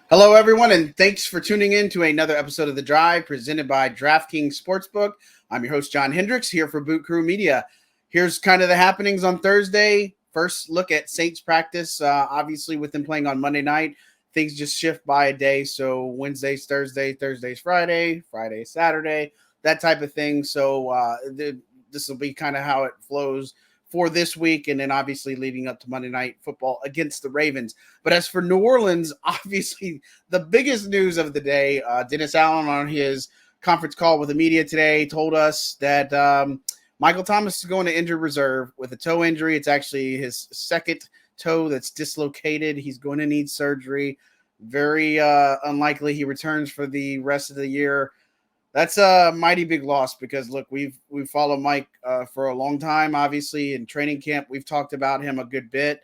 Hello, everyone, and thanks for tuning in to another episode of The Drive presented by DraftKings Sportsbook. I'm your host, John Hendricks, here for Boot Crew Media. Here's kind of the happenings on Thursday. First look at Saints practice. Obviously, with them playing on Monday night, things just shift by a day. So Wednesday's Thursday, Thursday's Friday, Friday's Saturday, that type of thing. So this will be kind of how it flows for this week, and then obviously leading up to Monday Night Football against the Ravens. But as for New Orleans, obviously the biggest news of the day, Dennis Allen on his conference call with the media today told us that Michael Thomas is going to injured reserve with a toe injury. It's actually his second toe that's dislocated. He's going to need surgery. Very unlikely he returns for the rest of the year. That's a mighty big loss because look, we've followed Mike for a long time. Obviously, in training camp, we've talked about him a good bit.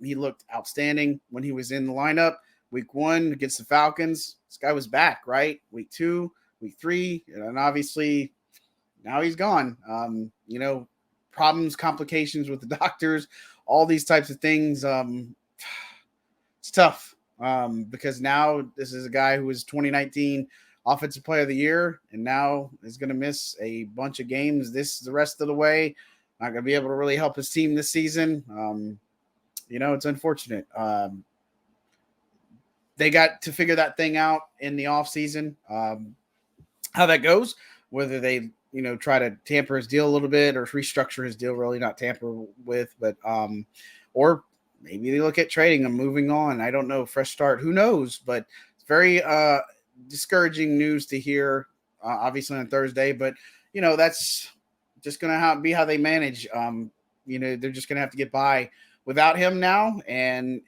He looked outstanding when he was in the lineup. Week 1 against the Falcons, this guy was back. Right, week 2, week 3, and obviously now he's gone. Problems, complications with the doctors, all these types of things. It's tough because now this is a guy who was 2019 Offensive Player of the Year, and now is going to miss a bunch of games the rest of the way. Not going to be able to really help his team this season. It's unfortunate. They got to figure that thing out in the offseason, how that goes, whether they try to tamper his deal a little bit or restructure his deal, really not tamper with, but or maybe they look at trading him, moving on. I don't know, fresh start, who knows, but it's very discouraging news to hear, obviously on Thursday, but that's just going to be how they manage. They're just going to have to get by without him now. And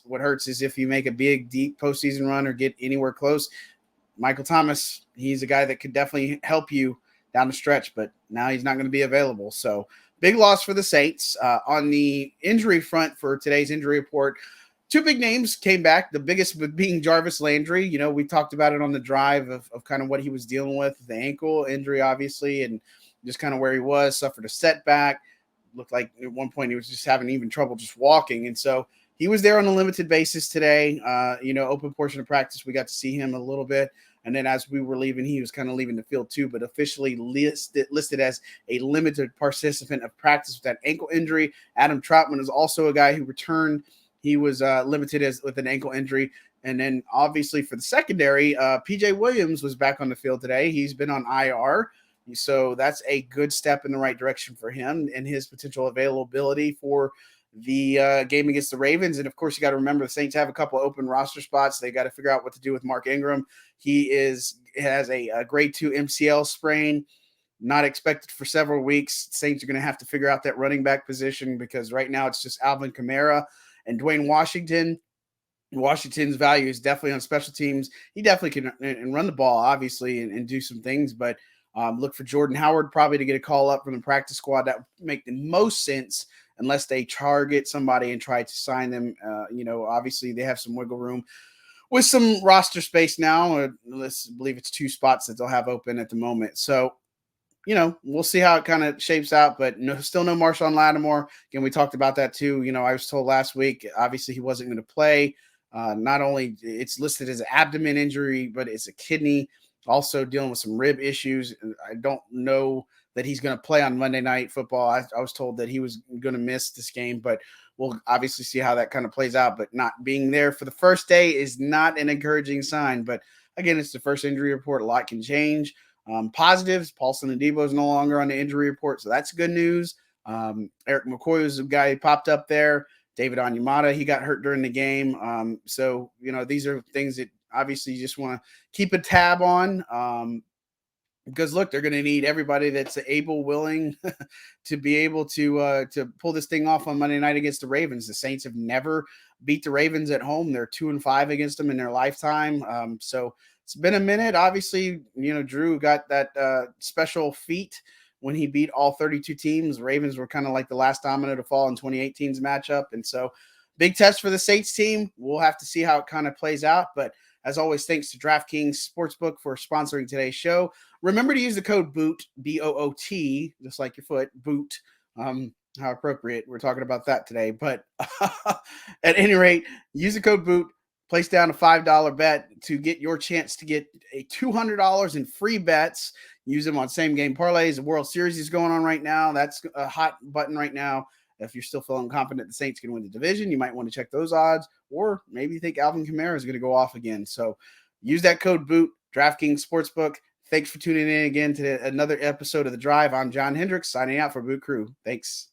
what hurts is if you make a big, deep postseason run or get anywhere close. Michael Thomas, he's a guy that could definitely help you down the stretch, but now he's not going to be available. So big loss for the Saints. On the injury front for today's injury report, two big names came back, the biggest being Jarvis Landry. We talked about it on the drive of kind of what he was dealing with, the ankle injury, obviously, and just kind of where he was, suffered a setback. Looked like at one point he was just having even trouble just walking. And so he was there on a limited basis today. Open portion of practice, we got to see him a little bit. And then as we were leaving, he was kind of leaving the field too, but officially listed as a limited participant of practice with that ankle injury. Adam Trautman is also a guy who returned. He was limited with an ankle injury. And then obviously for the secondary, PJ Williams was back on the field today. He's been on IR. So that's a good step in the right direction for him and his potential availability for the game against the Ravens. And of course, you got to remember the Saints have a couple of open roster spots. They got to figure out what to do with Mark Ingram. He has a grade 2 MCL sprain, not expected for several weeks. Saints are going to have to figure out that running back position because right now it's just Alvin Kamara and Dwayne Washington. Washington's value is definitely on special teams. He definitely can run the ball, obviously, and do some things, but look for Jordan Howard probably to get a call up from the practice squad. That would make the most sense unless they target somebody and try to sign them. Obviously they have some wiggle room with some roster space now. Let's believe it's 2 spots that they'll have open at the moment. So, we'll see how it kind of shapes out, but still no Marshawn Lattimore. Again, we talked about that too. I was told last week, obviously he wasn't going to play. Not only it's listed as an abdomen injury, but it's a kidney. Also dealing with some rib issues. I don't know that he's going to play on Monday Night Football. I was told that he was going to miss this game, but we'll obviously see how that kind of plays out. But not being there for the first day is not an encouraging sign. But again, it's the first injury report. A lot can change. Positives, Paulson Adebo is no longer on the injury report, so that's good news. Eric McCoy was the guy who popped up there. David Onyemata, he got hurt during the game. So these are things that obviously you just want to keep a tab on. Because look, they're going to need everybody that's able, willing to be able to pull this thing off on Monday night against the Ravens. The Saints have never beat the Ravens at home. They're 2-5 against them in their lifetime. So it's been a minute. Obviously, Drew got that special feat when he beat all 32 teams. Ravens were kind of like the last domino to fall in 2018's matchup. And so big test for the Saints team. We'll have to see how it kind of plays out. But as always, thanks to DraftKings Sportsbook for sponsoring today's show. Remember to use the code BOOT, BOOT, just like your foot, BOOT. How appropriate. We're talking about that today. But at any rate, use the code BOOT. Place down a $5 bet to get your chance to get a $200 in free bets. Use them on same game parlays. The World Series is going on right now. That's a hot button right now. If you're still feeling confident the Saints can win the division, you might want to check those odds, or maybe you think Alvin Kamara is going to go off again. So use that code BOOT, DraftKings Sportsbook. Thanks for tuning in again to another episode of The Drive. I'm John Hendricks signing out for Boot Crew. Thanks.